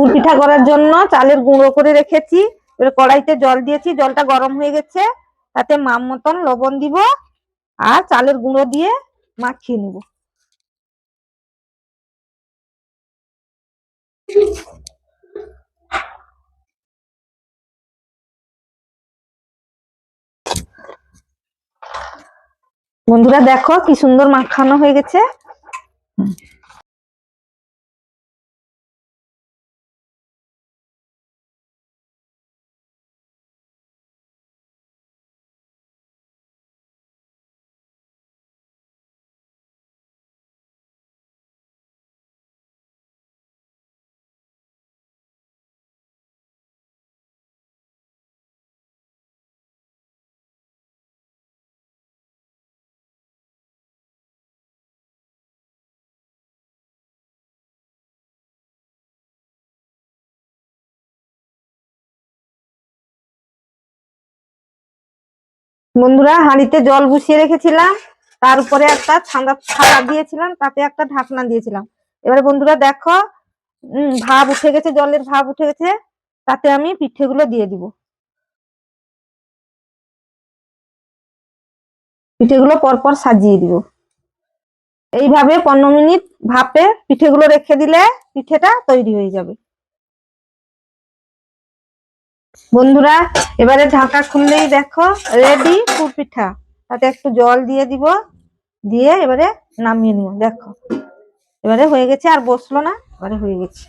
পুর পিঠা করার জন্য চালের গুঁড়ো করে রেখেছি। এবার কড়াইতে জল দিয়েছি, জলটা গরম হয়ে গেছে, তাতে মাপ মতন লবণ দিব আর চালের গুঁড়ো দিয়ে মাখিয়ে নিব। বন্ধুরা দেখো কি সুন্দর মাখানো হয়ে গেছে। বন্ধুরা হাঁড়িতে জল বসিয়ে রেখেছিলাম, তার উপরে একটা ঠান্ডা থালা দিয়েছিলাম, তাতে একটা ঢাকনা দিয়েছিলাম। এবারে বন্ধুরা দেখো ভাপ উঠে গেছে, জলের ভাপ উঠে গেছে, তাতে আমি পিঠেগুলো দিয়ে দিব। পিঠেগুলো পরপর সাজিয়ে দিব। এইভাবে 15 মিনিট ভাপে পিঠেগুলো রেখে দিলে পিঠেটা তৈরি হয়ে যাবে। বন্ধুরা এবারে ঢাকা খুললেই দেখো রেডি পুর পিঠা। তাতে একটু জল দিয়ে দিব, দিয়ে এবারে নামিয়ে নিব। দেখো এবারে হয়ে গেছে, আর বসলো না, এবারে হয়ে গেছে।